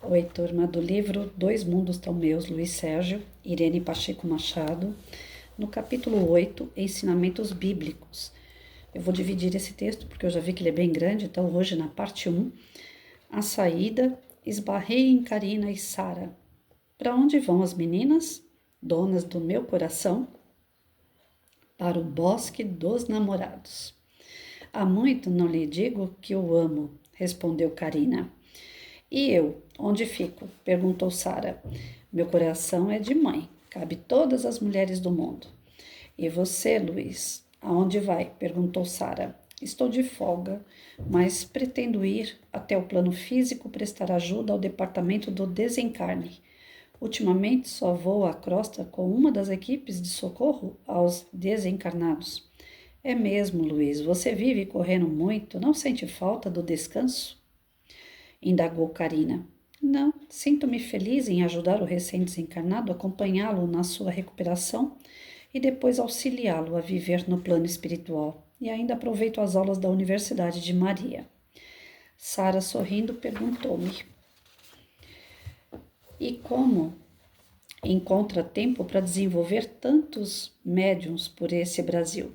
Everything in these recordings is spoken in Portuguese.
Oi, turma do livro Dois Mundos Tão Meus, Luiz Sérgio, Irene Pacheco Machado, no capítulo 8, Ensinamentos Bíblicos. Eu vou dividir esse texto porque eu já vi que ele é bem grande, então hoje na parte 1, a saída, esbarrei em Karina e Sara. Para onde vão as meninas, donas do meu coração? Para o bosque dos namorados. Há muito não lhe digo que o amo, respondeu Karina. E eu, onde fico? Perguntou Sara. Meu coração é de mãe, cabe todas as mulheres do mundo. E você, Luiz, aonde vai? Perguntou Sara. Estou de folga, mas pretendo ir até o plano físico prestar ajuda ao departamento do desencarne. Ultimamente só vou à crosta com uma das equipes de socorro aos desencarnados. É mesmo, Luiz, você vive correndo muito, não sente falta do descanso? Indagou Karina. Não, sinto-me feliz em ajudar o recém-desencarnado, acompanhá-lo na sua recuperação e depois auxiliá-lo a viver no plano espiritual. E ainda aproveito as aulas da Universidade de Maria. Sara, sorrindo, perguntou-me: E como encontra tempo para desenvolver tantos médiums por esse Brasil?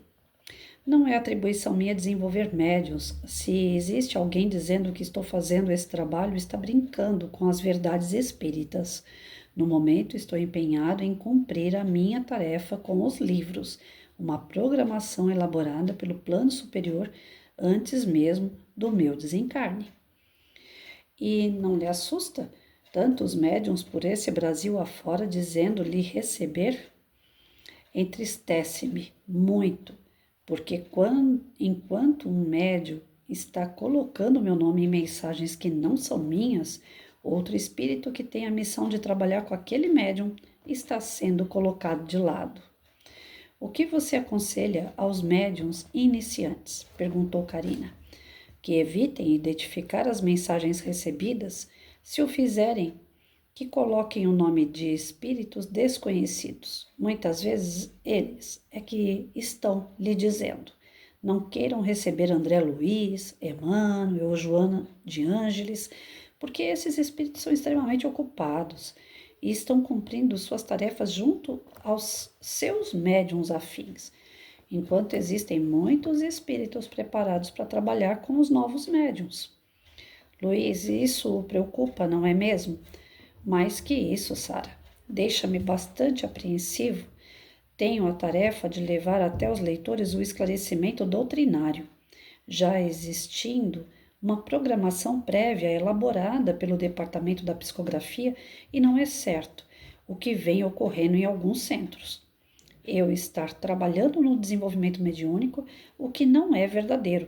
Não é atribuição minha desenvolver médiuns. Se existe alguém dizendo que estou fazendo esse trabalho, está brincando com as verdades espíritas. No momento, estou empenhado em cumprir a minha tarefa com os livros, uma programação elaborada pelo plano superior antes mesmo do meu desencarne. E não lhe assusta tantos médiuns por esse Brasil afora dizendo-lhe receber? Entristece-me muito, porque enquanto um médium está colocando meu nome em mensagens que não são minhas, outro espírito que tem a missão de trabalhar com aquele médium está sendo colocado de lado. O que você aconselha aos médiums iniciantes? Perguntou Karina. Que evitem identificar as mensagens recebidas. Se o fizerem, que coloquem o nome de espíritos desconhecidos. Muitas vezes eles é que estão lhe dizendo. Não queiram receber André Luiz, Emmanuel ou Joana de Ângeles, porque esses espíritos são extremamente ocupados e estão cumprindo suas tarefas junto aos seus médiuns afins, enquanto existem muitos espíritos preparados para trabalhar com os novos médiuns. Luiz, isso o preocupa, não é mesmo? Mais que isso, Sara, deixa-me bastante apreensivo. Tenho a tarefa de levar até os leitores o esclarecimento doutrinário, já existindo uma programação prévia elaborada pelo Departamento da Psicografia e não é certo o que vem ocorrendo em alguns centros. Eu estar trabalhando no desenvolvimento mediúnico, o que não é verdadeiro.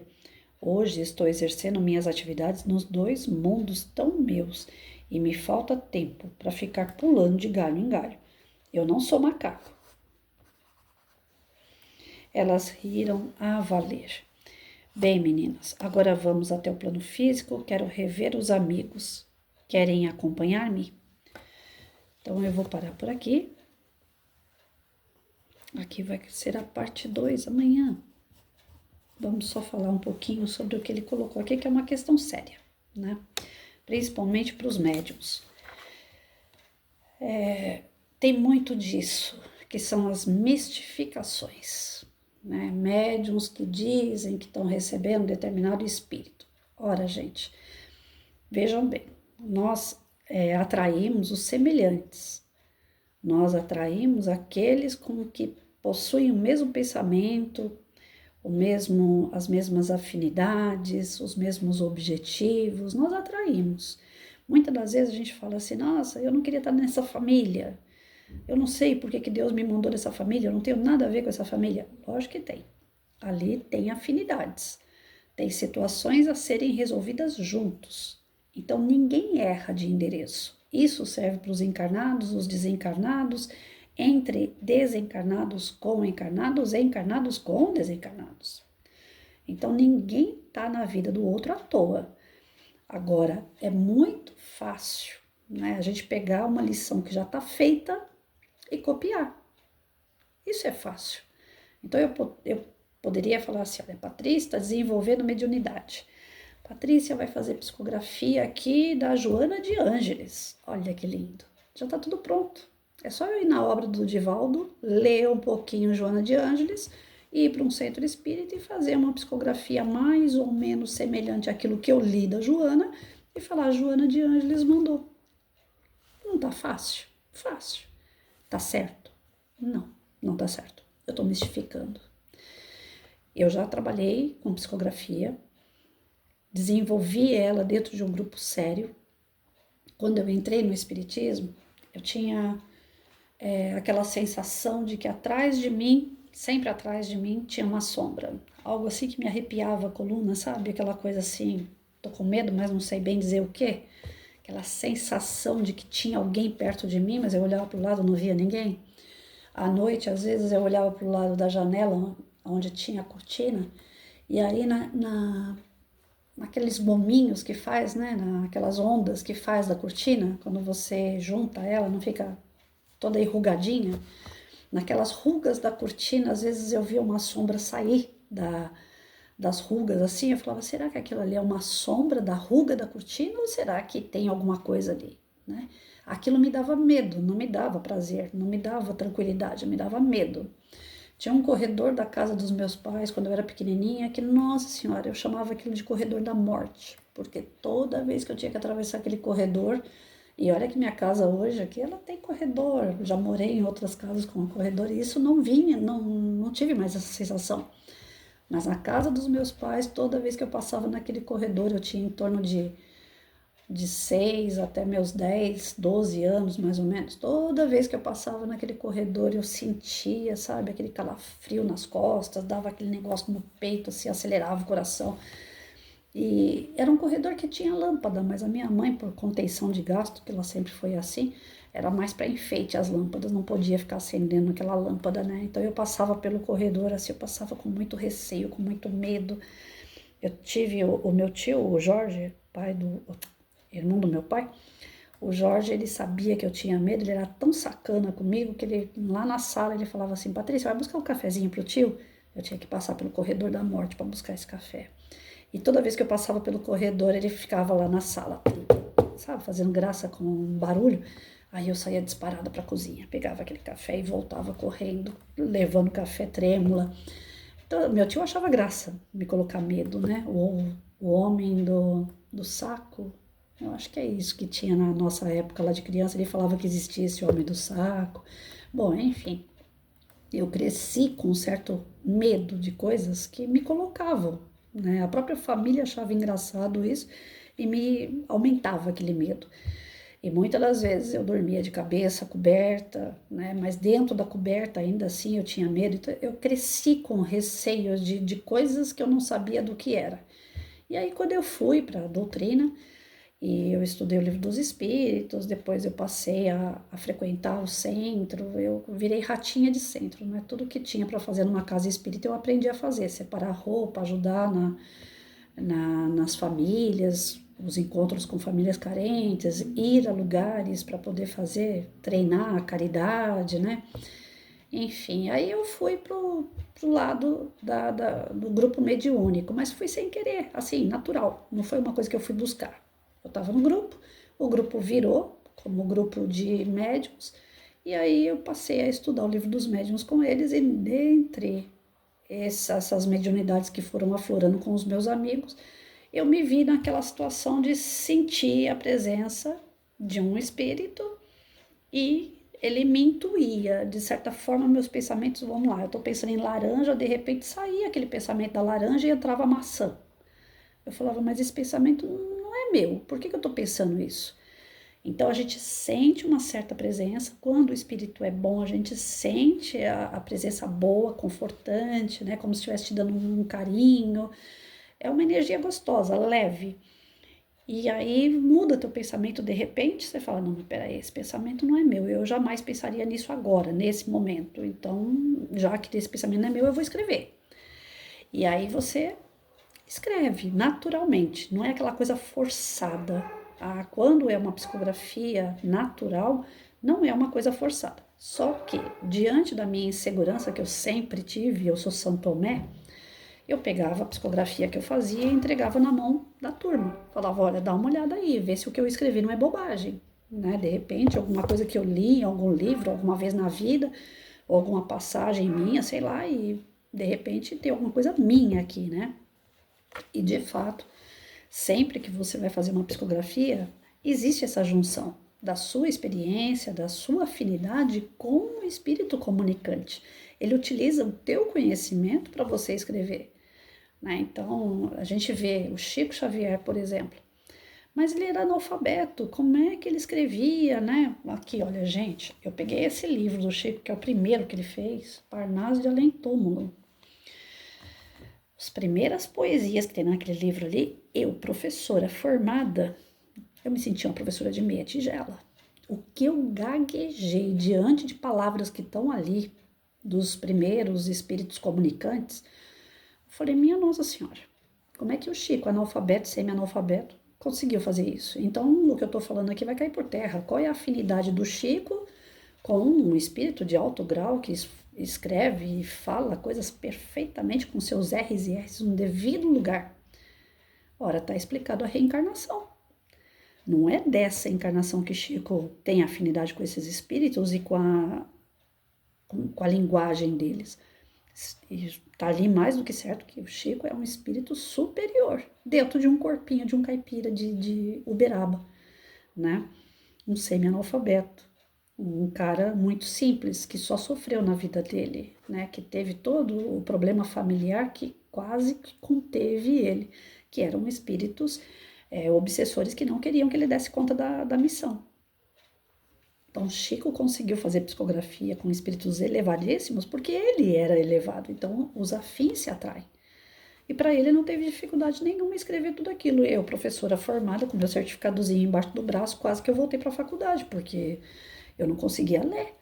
Hoje estou exercendo minhas atividades nos dois mundos tão meus e me falta tempo para ficar pulando de galho em galho. Eu não sou macaco. Elas riram a valer. Bem, meninas, agora vamos até o plano físico. Quero rever os amigos. Querem acompanhar-me? Então eu vou parar por aqui. Aqui vai ser a parte 2 amanhã. Vamos só falar um pouquinho sobre o que ele colocou aqui, que é uma questão séria, né? Principalmente para os médiums. Tem muito disso, que são as mistificações, né? Médiums que dizem que estão recebendo determinado espírito. Ora, gente, vejam bem, nós atraímos os semelhantes, nós atraímos aqueles com que possuem o mesmo pensamento, as mesmas afinidades, os mesmos objetivos, nós atraímos. Muitas das vezes a gente fala assim, nossa, eu não queria estar nessa família, eu não sei por que Deus me mandou nessa família, eu não tenho nada a ver com essa família. Lógico que tem. Ali tem afinidades, tem situações a serem resolvidas juntos. Então ninguém erra de endereço. Isso serve para os encarnados, os desencarnados, entre desencarnados com encarnados e encarnados com desencarnados. Então ninguém está na vida do outro à toa. Agora, é muito fácil, né, a gente pegar uma lição que já está feita e copiar. Isso é fácil. Então eu poderia falar assim, olha, Patrícia está desenvolvendo mediunidade. Patrícia vai fazer psicografia aqui da Joana de Ângeles. Olha que lindo. Já tá tudo pronto. É só eu ir na obra do Divaldo, ler um pouquinho Joana de Ângeles, ir para um centro espírita e fazer uma psicografia mais ou menos semelhante àquilo que eu li da Joana e falar: Joana de Ângeles mandou. Não tá fácil? Fácil. Tá certo? Não, não tá certo. Eu tô mistificando. Eu já trabalhei com psicografia, desenvolvi ela dentro de um grupo sério. Quando eu entrei no espiritismo, eu tinha aquela sensação de que atrás de mim, sempre atrás de mim, tinha uma sombra. Algo assim que me arrepiava a coluna, sabe? Aquela coisa assim, tô com medo, mas não sei bem dizer o quê. Aquela sensação de que tinha alguém perto de mim, mas eu olhava para o lado e não via ninguém. À noite, às vezes, eu olhava para o lado da janela, onde tinha a cortina, e aí naqueles gominhos que faz, né? Naquelas ondas que faz da cortina, quando você junta ela, não fica toda enrugadinha. Naquelas rugas da cortina, às vezes eu via uma sombra sair das rugas assim. Eu falava, será que aquilo ali é uma sombra da ruga da cortina ou será que tem alguma coisa ali, né? Aquilo me dava medo, não me dava prazer, não me dava tranquilidade, me dava medo. Tinha um corredor da casa dos meus pais, quando eu era pequenininha, que, nossa senhora, eu chamava aquilo de corredor da morte, porque toda vez que eu tinha que atravessar aquele corredor, e olha que minha casa hoje aqui, ela tem corredor, já morei em outras casas com corredor, e isso não vinha, não tive mais essa sensação. Mas na casa dos meus pais, toda vez que eu passava naquele corredor, eu tinha em torno de 6 até meus 10, 12 anos, mais ou menos. Toda vez que eu passava naquele corredor, eu sentia, sabe, aquele calafrio nas costas, dava aquele negócio no peito, assim, acelerava o coração. E era um corredor que tinha lâmpada, mas a minha mãe, por contenção de gasto, que ela sempre foi assim, era mais para enfeite as lâmpadas, não podia ficar acendendo aquela lâmpada, né? Então eu passava pelo corredor, assim, eu passava com muito receio, com muito medo. Eu tive o meu tio, o Jorge, pai do irmão do meu pai, o Jorge, ele sabia que eu tinha medo, ele era tão sacana comigo que ele, lá na sala, ele falava assim, Patrícia, vai buscar um cafezinho pro tio? Eu tinha que passar pelo corredor da morte para buscar esse café. E toda vez que eu passava pelo corredor, ele ficava lá na sala, sabe, fazendo graça com um barulho. Aí eu saía disparada para a cozinha, pegava aquele café e voltava correndo, levando café trêmula. Então, meu tio achava graça me colocar medo, né? O homem do saco, eu acho que é isso que tinha na nossa época lá de criança. Ele falava que existia esse homem do saco. Bom, enfim, eu cresci com um certo medo de coisas que me colocavam, né? A própria família achava engraçado isso e me aumentava aquele medo. E muitas das vezes eu dormia de cabeça coberta, né? Mas dentro da coberta ainda assim eu tinha medo. Então eu cresci com receio de coisas que eu não sabia do que era. E aí quando eu fui para a doutrina, e eu estudei o Livro dos Espíritos, depois eu passei a frequentar o centro, eu virei ratinha de centro, né? Tudo que tinha para fazer numa casa espírita eu aprendi a fazer, separar roupa, ajudar nas famílias, os encontros com famílias carentes, ir a lugares para poder fazer, treinar a caridade, né? Enfim, aí eu fui pro lado do grupo mediúnico, mas fui sem querer, assim, natural, não foi uma coisa que eu fui buscar. Eu estava no grupo, o grupo virou como grupo de médiuns, e aí eu passei a estudar o livro dos médiuns com eles, e dentre essas mediunidades que foram aflorando com os meus amigos, eu me vi naquela situação de sentir a presença de um espírito e ele me intuía, de certa forma, meus pensamentos, vamos lá, eu estou pensando em laranja, de repente saía aquele pensamento da laranja e entrava a maçã. Eu falava, mas esse pensamento não é meu, por que eu estou pensando isso? Então a gente sente uma certa presença, quando o espírito é bom, a gente sente a presença boa, confortante, né? Como se estivesse te dando um carinho. É uma energia gostosa, leve. E aí muda teu pensamento de repente, você fala, não, mas peraí, esse pensamento não é meu, eu jamais pensaria nisso agora, nesse momento. Então, já que esse pensamento não é meu, eu vou escrever. E aí você escreve naturalmente, não é aquela coisa forçada. Quando é uma psicografia natural, não é uma coisa forçada. Só que, diante da minha insegurança que eu sempre tive, eu sou São Tomé, Eu pegava a psicografia que eu fazia e entregava na mão da turma. Falava, olha, dá uma olhada aí, vê se o que eu escrevi não é bobagem, né? De repente, alguma coisa que eu li em algum livro, alguma vez na vida, ou alguma passagem minha, sei lá, e de repente tem alguma coisa minha aqui, né? E de fato, sempre que você vai fazer uma psicografia, existe essa junção da sua experiência, da sua afinidade com o espírito comunicante. Ele utiliza o teu conhecimento para você escrever, né? Então, a gente vê o Chico Xavier, por exemplo, mas ele era analfabeto, como é que ele escrevia, né? Aqui, olha, gente, eu peguei esse livro do Chico, que é o primeiro que ele fez, Parnaso de Além Túmulo. As primeiras poesias que tem naquele livro ali, eu, professora formada, eu me senti uma professora de meia tigela. O que eu gaguejei diante de palavras que estão ali, dos primeiros espíritos comunicantes, eu falei, minha Nossa Senhora, como é que o Chico, analfabeto, semi-analfabeto, conseguiu fazer isso? Então, o que eu estou falando aqui vai cair por terra. Qual é a afinidade do Chico com um espírito de alto grau que escreve e fala coisas perfeitamente com seus R's e R's no devido lugar? Ora, está explicado a reencarnação. Não é dessa encarnação que Chico tem afinidade com esses espíritos e com a linguagem deles. Está ali mais do que certo que o Chico é um espírito superior, dentro de um corpinho de um caipira de Uberaba, né? Um semi-analfabeto, um cara muito simples, que só sofreu na vida dele, né? Que teve todo o problema familiar que quase que conteve ele, que eram espíritos obsessores que não queriam que ele desse conta da missão. Então, Chico conseguiu fazer psicografia com espíritos elevadíssimos porque ele era elevado. Então, os afins se atraem. E para ele não teve dificuldade nenhuma em escrever tudo aquilo. Eu, professora formada, com meu certificadozinho embaixo do braço, quase que eu voltei para a faculdade, porque eu não conseguia ler.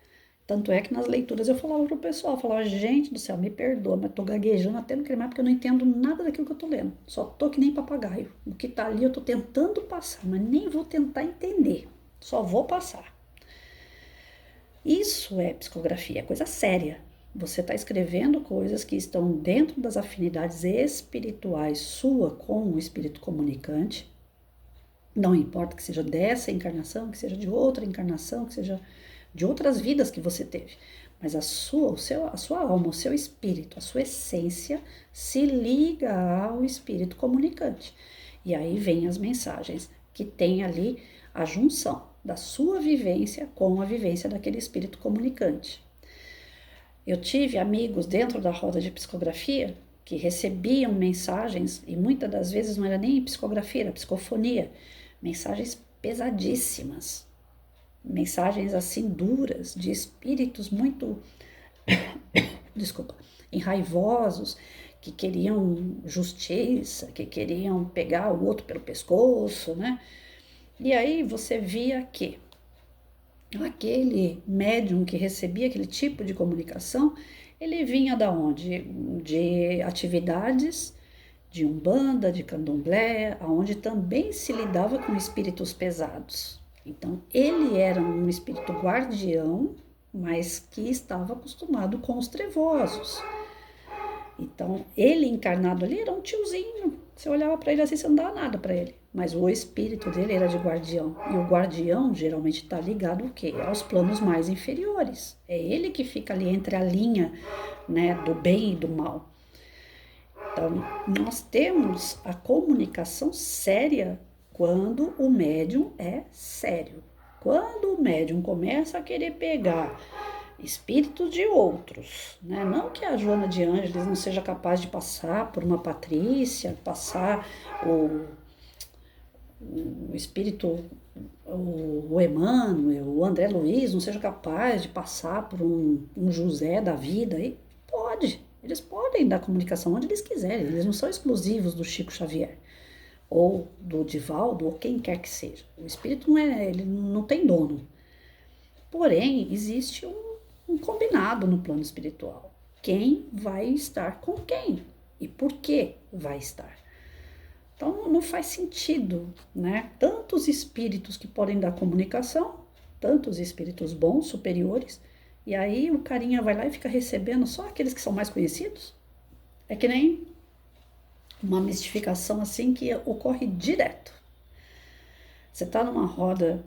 Tanto é que nas leituras eu falava pro pessoal, eu falava, gente do céu, me perdoa, mas tô gaguejando até no cremar porque eu não entendo nada daquilo que eu tô lendo. Só tô que nem papagaio. O que tá ali eu tô tentando passar, mas nem vou tentar entender. Só vou passar. Isso é psicografia, é coisa séria. Você está escrevendo coisas que estão dentro das afinidades espirituais sua com o espírito comunicante. Não importa que seja dessa encarnação, que seja de outra encarnação, que seja de outras vidas que você teve. Mas a sua alma, o seu espírito, a sua essência se liga ao espírito comunicante. E aí vem as mensagens que tem ali a junção da sua vivência com a vivência daquele espírito comunicante. Eu tive amigos dentro da roda de psicografia que recebiam mensagens, e muitas das vezes não era nem psicografia, era psicofonia, mensagens pesadíssimas, mensagens assim duras, de espíritos muito, desculpa, enraivosos, que queriam justiça, que queriam pegar o outro pelo pescoço, né? E aí você via que aquele médium que recebia aquele tipo de comunicação, ele vinha da onde? De atividades de umbanda, de candomblé, aonde também se lidava com espíritos pesados. Então, ele era um espírito guardião, mas que estava acostumado com os trevosos. Então, ele encarnado ali era um tiozinho. Você olhava para ele assim, você não dava nada para ele. Mas o espírito dele era de guardião. E o guardião geralmente está ligado ao quê? Aos planos mais inferiores. É ele que fica ali entre a linha, né, do bem e do mal. Então, nós temos a comunicação séria quando o médium é sério. Quando o médium começa a querer pegar espíritos de outros, né? Não que a Joana de Ângeles não seja capaz de passar por uma Patrícia, passar o espírito, o Emmanuel, o André Luiz não seja capaz de passar por um José da vida, aí pode, eles podem dar comunicação onde eles quiserem, eles não são exclusivos do Chico Xavier ou do Divaldo ou quem quer que seja. O espírito não é, ele não tem dono. Porém, existe um combinado no plano espiritual. Quem vai estar com quem e por que vai estar. Então não faz sentido, né? Tantos espíritos que podem dar comunicação, tantos espíritos bons, superiores, e aí o carinha vai lá e fica recebendo só aqueles que são mais conhecidos. É que nem uma mistificação assim que ocorre direto. Você está numa roda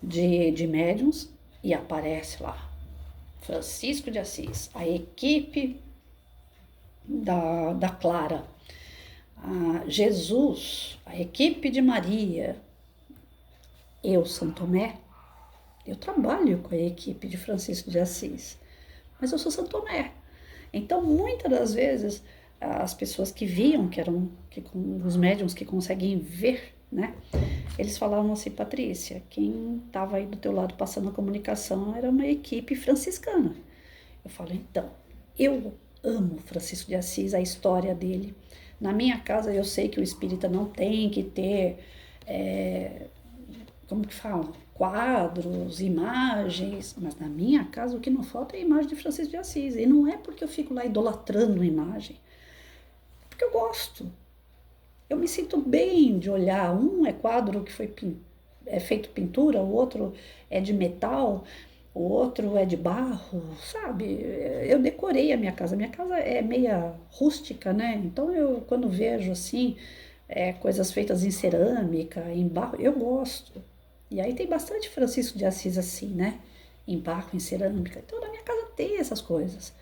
de médiums e aparece lá Francisco de Assis, a equipe da Clara, a Jesus, a equipe de Maria, eu, São Tomé, eu trabalho com a equipe de Francisco de Assis, mas eu sou São Tomé. Então, muitas das vezes, as pessoas que viam, os médiums que conseguem ver, né? Eles falavam assim, Patrícia, quem estava aí do teu lado passando a comunicação era uma equipe franciscana. Eu falo, então, eu amo Francisco de Assis, a história dele. Na minha casa eu sei que o espírita não tem que ter, como que fala? Quadros, imagens, mas na minha casa o que não falta é a imagem de Francisco de Assis. E não é porque eu fico lá idolatrando a imagem, porque eu gosto. Eu me sinto bem de olhar. Um é quadro que é feito pintura, o outro é de metal, o outro é de barro, sabe? Eu decorei a minha casa. Minha casa é meia rústica, né? Então eu, quando vejo assim, coisas feitas em cerâmica, em barro, eu gosto. E aí tem bastante Francisco de Assis assim, né? Em barro, em cerâmica. Então na minha casa tem essas coisas.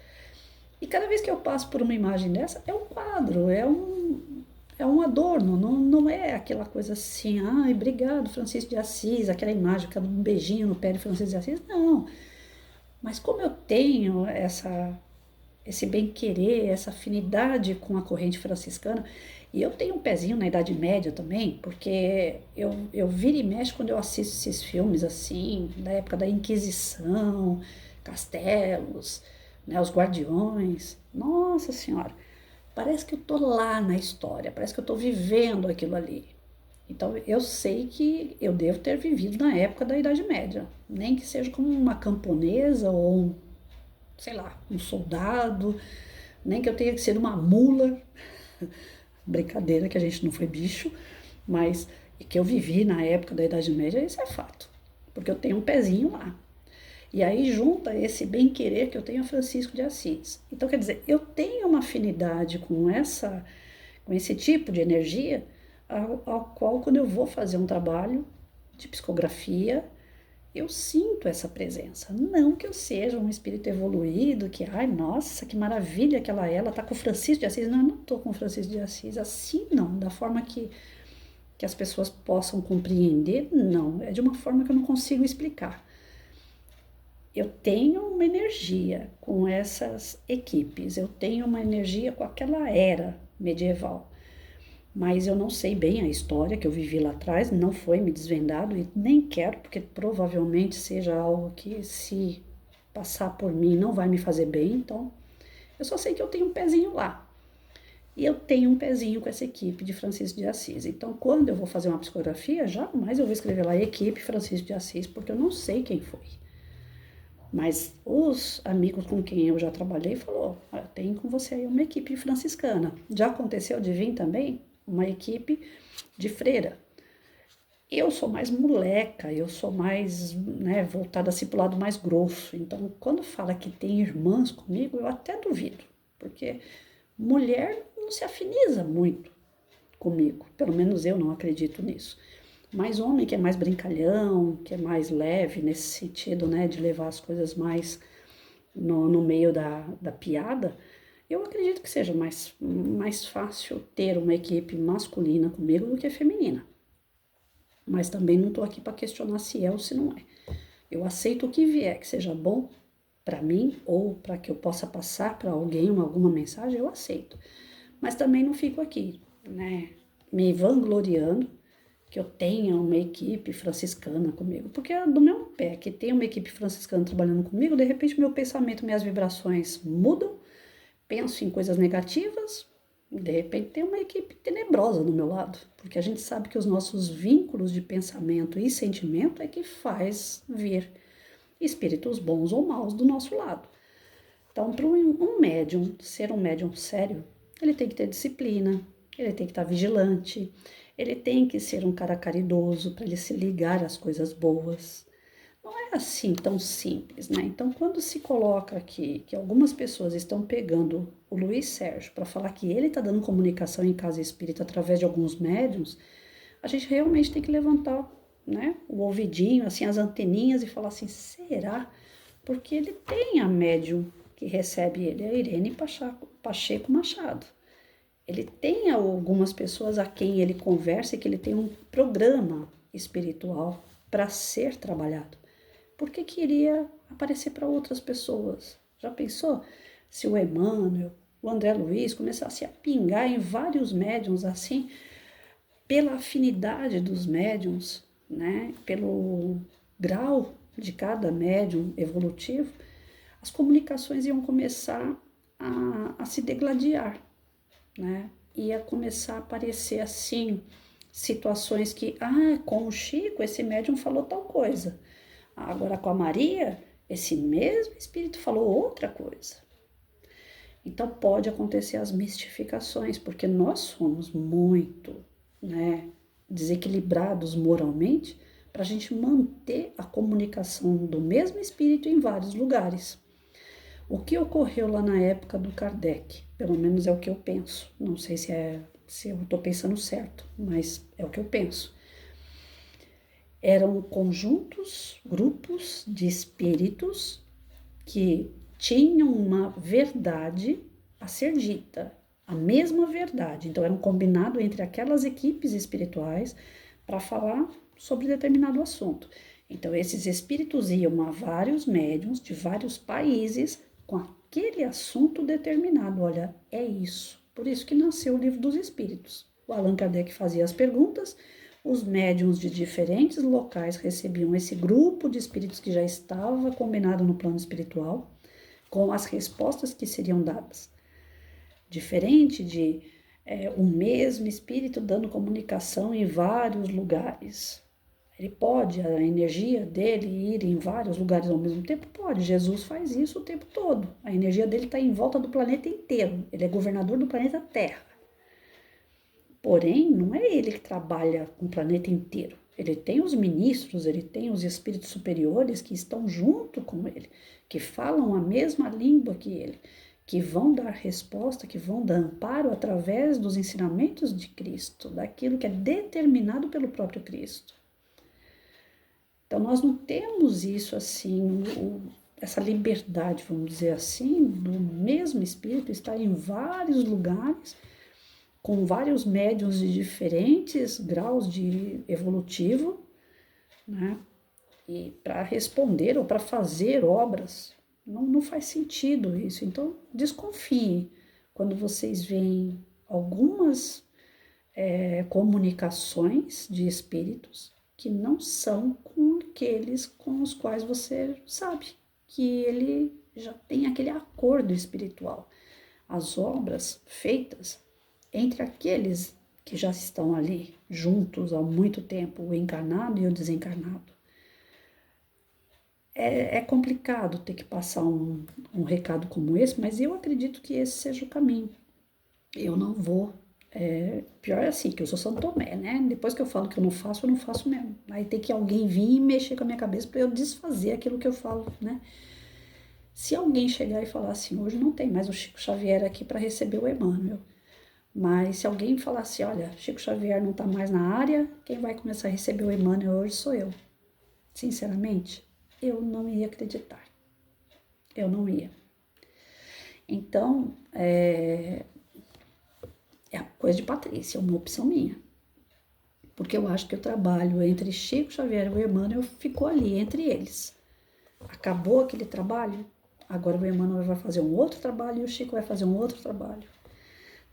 E cada vez que eu passo por uma imagem dessa, é um quadro, é um adorno, não é aquela coisa assim, ai, obrigado, Francisco de Assis, aquela imagem, aquele beijinho no pé de Francisco de Assis, não. Mas como eu tenho esse bem-querer, essa afinidade com a corrente franciscana, e eu tenho um pezinho na Idade Média também, porque eu viro e mexo quando eu assisto esses filmes assim, da época da Inquisição, Castelos, né, os Guardiões, nossa Senhora, parece que eu tô lá na história, parece que eu tô vivendo aquilo ali. Então eu sei que eu devo ter vivido na época da Idade Média, nem que seja como uma camponesa ou sei lá, um soldado, nem que eu tenha que ser uma mula, brincadeira que a gente não foi bicho, mas que eu vivi na época da Idade Média, isso é fato, porque eu tenho um pezinho lá. E aí junta esse bem-querer que eu tenho a Francisco de Assis. Então, quer dizer, eu tenho uma afinidade com esse tipo de energia, ao qual, quando eu vou fazer um trabalho de psicografia, eu sinto essa presença. Não que eu seja um espírito evoluído, que, ai, nossa, que maravilha que ela tá com o Francisco de Assis. Não, eu não tô com o Francisco de Assis assim, não. Da forma que as pessoas possam compreender, não. É de uma forma que eu não consigo explicar. Eu tenho uma energia com essas equipes, eu tenho uma energia com aquela era medieval, mas eu não sei bem a história que eu vivi lá atrás, não foi me desvendado e nem quero, porque provavelmente seja algo que, se passar por mim, não vai me fazer bem. Então eu só sei que eu tenho um pezinho lá. E eu tenho um pezinho com essa equipe de Francisco de Assis. Então, quando eu vou fazer uma psicografia, jamais eu vou escrever lá equipe Francisco de Assis, porque eu não sei quem foi. Mas os amigos com quem eu já trabalhei falou, tem com você aí uma equipe franciscana. Já aconteceu de vir também uma equipe de freira. Eu sou mais moleca, eu sou mais, né, voltada assim para o lado mais grosso. Então, quando fala que tem irmãs comigo, eu até duvido, porque mulher não se afiniza muito comigo. Pelo menos eu não acredito nisso. Mas homem que é mais brincalhão, que é mais leve nesse sentido, né, de levar as coisas mais no meio da piada, eu acredito que seja mais fácil ter uma equipe masculina comigo do que feminina. Mas também não estou aqui para questionar se é ou se não é. Eu aceito o que vier, que seja bom para mim ou para que eu possa passar para alguém alguma mensagem, eu aceito. Mas também não fico aqui, né, me vangloriando que eu tenha uma equipe franciscana comigo. Porque é do meu pé, que tem uma equipe franciscana trabalhando comigo, de repente meu pensamento, minhas vibrações mudam, penso em coisas negativas, de repente tem uma equipe tenebrosa do meu lado. Porque a gente sabe que os nossos vínculos de pensamento e sentimento é que faz vir espíritos bons ou maus do nosso lado. Então, para um médium ser um médium sério, ele tem que ter disciplina, ele tem que estar vigilante, ele tem que ser um cara caridoso para ele se ligar às coisas boas. não é assim tão simples, né? Então, quando se coloca aqui que algumas pessoas estão pegando o Luiz Sérgio para falar que ele está dando comunicação em casa espírita através de alguns médiums, a gente realmente tem que levantar, né, o ouvidinho, assim, as anteninhas e falar assim, será? Porque ele tem a médium que recebe ele, a Irene Pacheco Machado. Ele tem algumas pessoas a quem ele conversa e que ele tem um programa espiritual para ser trabalhado. Por que queria aparecer para outras pessoas? Já pensou se o Emmanuel, o André Luiz começasse a pingar em vários médiums assim, pela afinidade dos médiums, né? Pelo grau de cada médium evolutivo, as comunicações iam começar a se degladiar, né? Ia começar a aparecer assim, situações que, com o Chico, esse médium falou tal coisa. Agora com a Maria, esse mesmo espírito falou outra coisa. Então pode acontecer as mistificações, porque nós somos muito, né, desequilibrados moralmente para a gente manter a comunicação do mesmo espírito em vários lugares. O que ocorreu lá na época do Kardec, pelo menos é o que eu penso. Não sei se eu estou pensando certo, mas é o que eu penso. Eram conjuntos, grupos de espíritos que tinham uma verdade a ser dita, a mesma verdade. Então, era um combinado entre aquelas equipes espirituais para falar sobre determinado assunto. Então, esses espíritos iam a vários médiums de vários países com aquele assunto determinado. Olha, é isso. Por isso que nasceu o Livro dos Espíritos. O Allan Kardec fazia as perguntas, os médiums de diferentes locais recebiam esse grupo de espíritos que já estava combinado no plano espiritual, com as respostas que seriam dadas. Diferente de o mesmo espírito dando comunicação em vários lugares. Ele pode, a energia dele ir em vários lugares ao mesmo tempo? Pode. Jesus faz isso o tempo todo. A energia dele está em volta do planeta inteiro. Ele é governador do planeta Terra. Porém, não é ele que trabalha com o planeta inteiro. Ele tem os ministros, ele tem os espíritos superiores que estão junto com ele, que falam a mesma língua que ele, que vão dar resposta, que vão dar amparo através dos ensinamentos de Cristo, daquilo que é determinado pelo próprio Cristo. Então, nós não temos isso assim, essa liberdade, vamos dizer assim, do mesmo espírito estar em vários lugares, com vários médiuns de diferentes graus de evolutivo, né? E para responder ou para fazer obras, não faz sentido isso. Então, desconfie quando vocês veem algumas comunicações de espíritos que não são com aqueles com os quais você sabe que ele já tem aquele acordo espiritual. As obras feitas entre aqueles que já estão ali juntos há muito tempo, o encarnado e o desencarnado. É complicado ter que passar um recado como esse, mas eu acredito que esse seja o caminho. Eu não vou. Pior é assim, que eu sou São Tomé, né? Depois que eu falo que eu não faço mesmo. Aí tem que alguém vir e mexer com a minha cabeça para eu desfazer aquilo que eu falo, né? Se alguém chegar e falar assim, hoje não tem mais o Chico Xavier aqui para receber o Emmanuel, mas se alguém falar assim, olha, Chico Xavier não está mais na área, quem vai começar a receber o Emmanuel hoje sou eu. Sinceramente, eu não ia acreditar. Eu não ia. Então, é a coisa de Patrícia, é uma opção minha. Porque eu acho que o trabalho entre Chico Xavier e o Emmanuel ficou ali, entre eles. Acabou aquele trabalho, agora o Emmanuel vai fazer um outro trabalho e o Chico vai fazer um outro trabalho.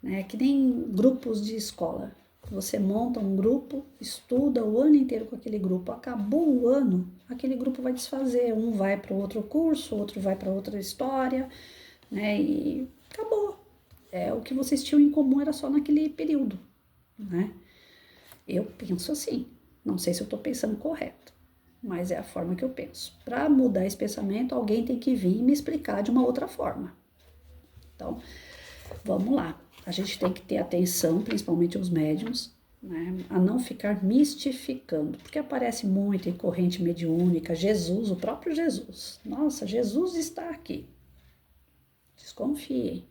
Né? Que nem grupos de escola. Você monta um grupo, estuda o ano inteiro com aquele grupo. Acabou o ano, aquele grupo vai desfazer. Um vai para outro curso, outro vai para outra história, né? E acabou. O que vocês tinham em comum era só naquele período, né? Eu penso assim. Não sei se eu estou pensando correto, mas é a forma que eu penso. Para mudar esse pensamento, alguém tem que vir e me explicar de uma outra forma. Então, vamos lá. A gente tem que ter atenção, principalmente os médiums, né, a não ficar mistificando, porque aparece muito em corrente mediúnica, Jesus, o próprio Jesus. Nossa, Jesus está aqui. Desconfiem.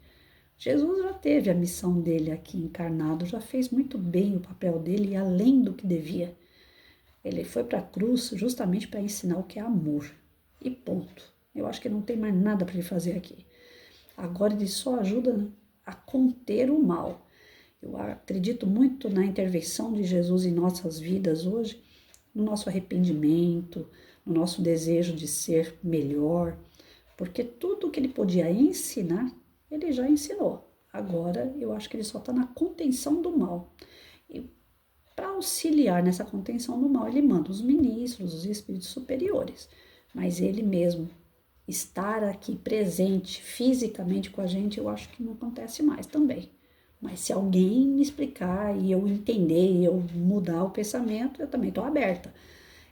Jesus já teve a missão dele aqui encarnado, já fez muito bem o papel dele e além do que devia. Ele foi para a cruz justamente para ensinar o que é amor. E ponto. Eu acho que não tem mais nada para ele fazer aqui. Agora ele só ajuda a conter o mal. Eu acredito muito na intervenção de Jesus em nossas vidas hoje, no nosso arrependimento, no nosso desejo de ser melhor, porque tudo que ele podia ensinar, ele já ensinou. Agora eu acho que ele só está na contenção do mal. E para auxiliar nessa contenção do mal, ele manda os ministros, os espíritos superiores, mas ele mesmo estar aqui presente fisicamente com a gente, eu acho que não acontece mais também. Mas se alguém me explicar e eu entender e eu mudar o pensamento, eu também estou aberta.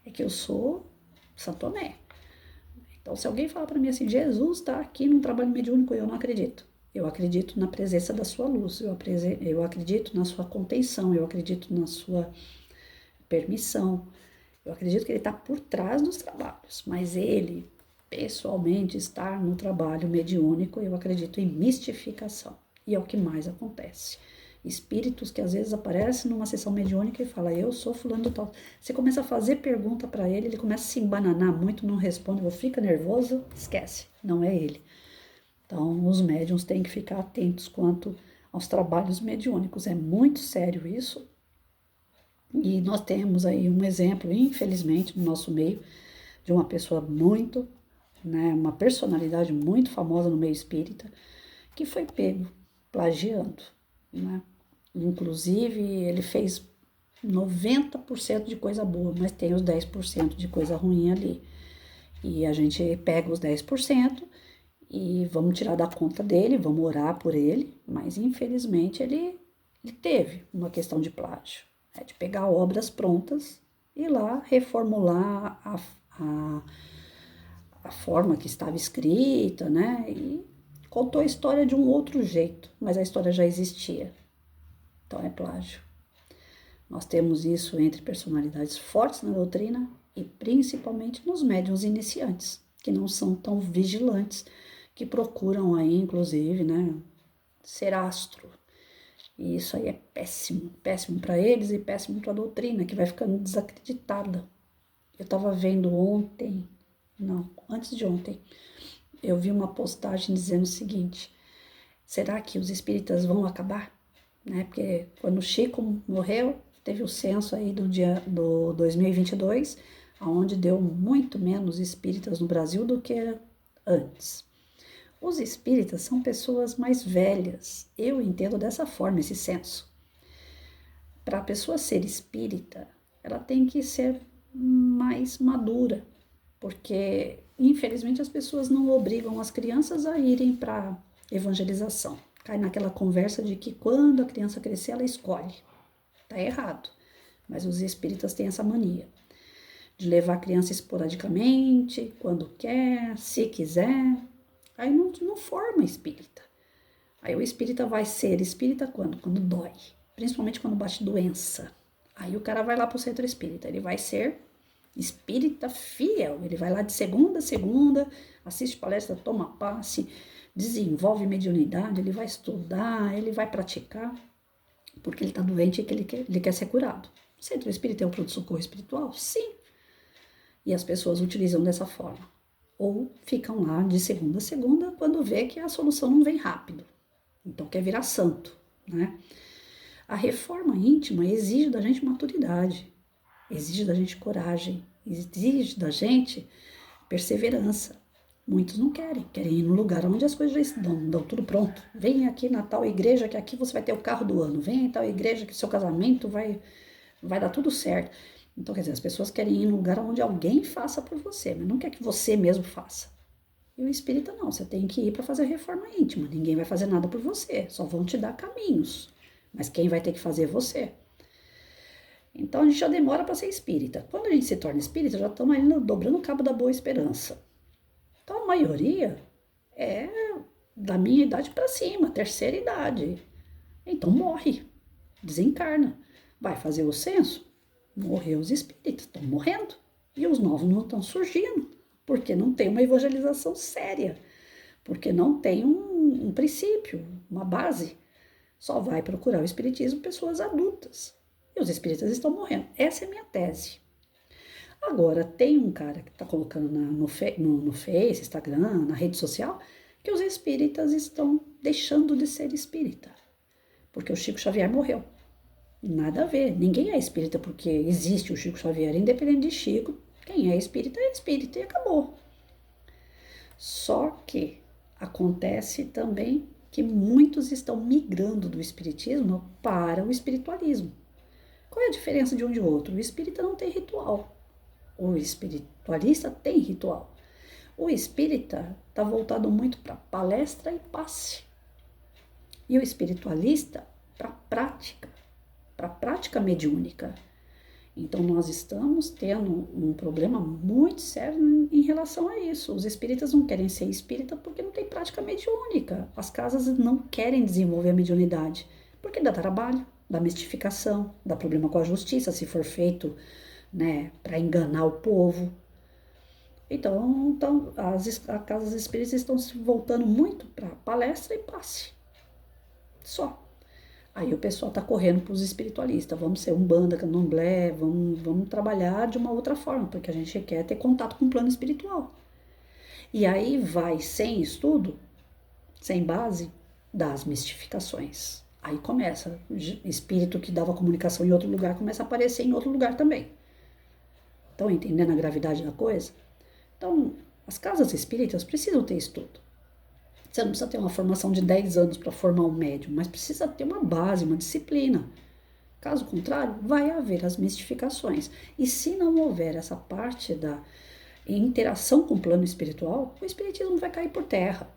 É que eu sou Santomé. Então, se alguém falar para mim assim, Jesus está aqui num trabalho mediúnico, eu não acredito. Eu acredito na presença da sua luz, eu acredito na sua contenção, eu acredito na sua permissão. Eu acredito que ele está por trás dos trabalhos, mas ele, pessoalmente, estar no trabalho mediúnico, eu acredito em mistificação. E é o que mais acontece. Espíritos que às vezes aparecem numa sessão mediúnica e falam, eu sou fulano do tal. Você começa a fazer pergunta para ele, ele começa a se embananar muito, não responde, fica nervoso, esquece, não é ele. Então, os médiuns têm que ficar atentos quanto aos trabalhos mediúnicos. É muito sério isso. E nós temos aí um exemplo, infelizmente, no nosso meio, de uma pessoa muito, né, uma personalidade muito famosa no meio espírita, que foi pego plagiando, né? Inclusive, ele fez 90% de coisa boa, mas tem os 10% de coisa ruim ali. E a gente pega os 10% e vamos tirar da conta dele, vamos orar por ele, mas infelizmente ele teve uma questão de plágio, né, de pegar obras prontas e lá reformular a forma que estava escrita, né? E contou a história de um outro jeito, mas a história já existia. Então é plágio. Nós temos isso entre personalidades fortes na doutrina e principalmente nos médiuns iniciantes, que não são tão vigilantes, que procuram aí, inclusive, né, ser astro. E isso aí é péssimo, péssimo para eles e péssimo para a doutrina, que vai ficando desacreditada. Eu estava vendo ontem, não, antes de ontem, eu vi uma postagem dizendo o seguinte, será que os espíritas vão acabar? Né? Porque quando o Chico morreu, teve o censo aí do 2022, onde deu muito menos espíritas no Brasil do que antes. Os espíritas são pessoas mais velhas, eu entendo dessa forma esse censo. Para a pessoa ser espírita, ela tem que ser mais madura, porque infelizmente as pessoas não obrigam as crianças a irem para evangelização. Cai naquela conversa de que quando a criança crescer ela escolhe. Tá errado, mas os espíritas têm essa mania de levar a criança esporadicamente, quando quer, se quiser. Aí não forma espírita. Aí o espírita vai ser espírita quando? Quando dói, principalmente quando bate doença. Aí o cara vai lá pro centro espírita, ele vai ser espírita fiel, ele vai lá de segunda a segunda, assiste palestra, toma passe, desenvolve mediunidade, ele vai estudar, ele vai praticar, porque ele está doente e que ele quer ser curado. O centro espírita é um pronto-socorro espiritual? Sim. E as pessoas utilizam dessa forma. Ou ficam lá de segunda a segunda quando vê que a solução não vem rápido. Então quer virar santo, né? A reforma íntima exige da gente maturidade, exige da gente coragem, exige da gente perseverança. Muitos não querem ir no lugar onde as coisas já estão tudo pronto. Vem aqui na tal igreja que aqui você vai ter o carro do ano. Vem em tal igreja que seu casamento vai dar tudo certo. Então, quer dizer, as pessoas querem ir no lugar onde alguém faça por você, mas não quer que você mesmo faça. E o espírita não, você tem que ir para fazer reforma íntima. Ninguém vai fazer nada por você, só vão te dar caminhos. Mas quem vai ter que fazer é você. Então a gente já demora para ser espírita. Quando a gente se torna espírita, já estamos ali dobrando o cabo da boa esperança. Então a maioria é da minha idade para cima, terceira idade. Então morre, desencarna. Vai fazer o censo? Morreu os espíritas, estão morrendo. E os novos não estão surgindo, porque não tem uma evangelização séria, porque não tem um princípio, uma base. Só vai procurar o espiritismo pessoas adultas. E os espíritas estão morrendo. Essa é a minha tese. Agora, tem um cara que está colocando no Face, Instagram, na rede social, que os espíritas estão deixando de ser espírita, porque o Chico Xavier morreu. Nada a ver. Ninguém é espírita porque existe o Chico Xavier. Independente de Chico, quem é espírita e acabou. Só que acontece também que muitos estão migrando do espiritismo para o espiritualismo. Qual é a diferença de um de outro? O espírita não tem ritual. O espiritualista tem ritual. O espírita está voltado muito para palestra e passe. E o espiritualista para prática mediúnica. Então nós estamos tendo um problema muito sério em relação a isso. Os espíritas não querem ser espírita porque não tem prática mediúnica. As casas não querem desenvolver a mediunidade, porque dá trabalho, dá mistificação, dá problema com a justiça se for feito, né, para enganar o povo. Então as casas espíritas estão se voltando muito para palestra e passe. Só. Aí o pessoal tá correndo para os espiritualistas. Vamos ser Umbanda, Candomblé, vamos trabalhar de uma outra forma, porque a gente quer ter contato com o plano espiritual. E aí vai sem estudo, sem base, das mistificações. Aí começa, espírito que dava comunicação em outro lugar começa a aparecer em outro lugar também. Estão entendendo a gravidade da coisa? Então, as casas espíritas precisam ter estudo. Você não precisa ter uma formação de 10 anos para formar um médium, mas precisa ter uma base, uma disciplina. Caso contrário, vai haver as mistificações. E se não houver essa parte da interação com o plano espiritual, o espiritismo vai cair por terra.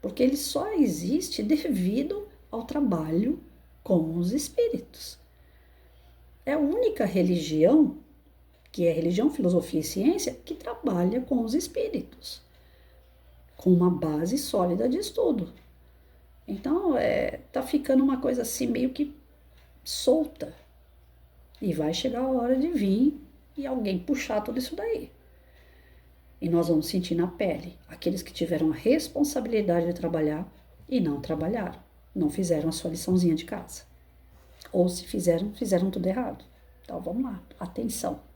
Porque ele só existe devido ao trabalho com os espíritos. É a única religião, que é religião, filosofia e ciência, que trabalha com os espíritos, com uma base sólida de estudo. Então, tá ficando uma coisa assim meio que solta. E vai chegar a hora de vir e alguém puxar tudo isso daí. E nós vamos sentir na pele aqueles que tiveram a responsabilidade de trabalhar e não trabalharam. Não fizeram a sua liçãozinha de casa. Ou se fizeram, fizeram tudo errado. Então, vamos lá. Atenção.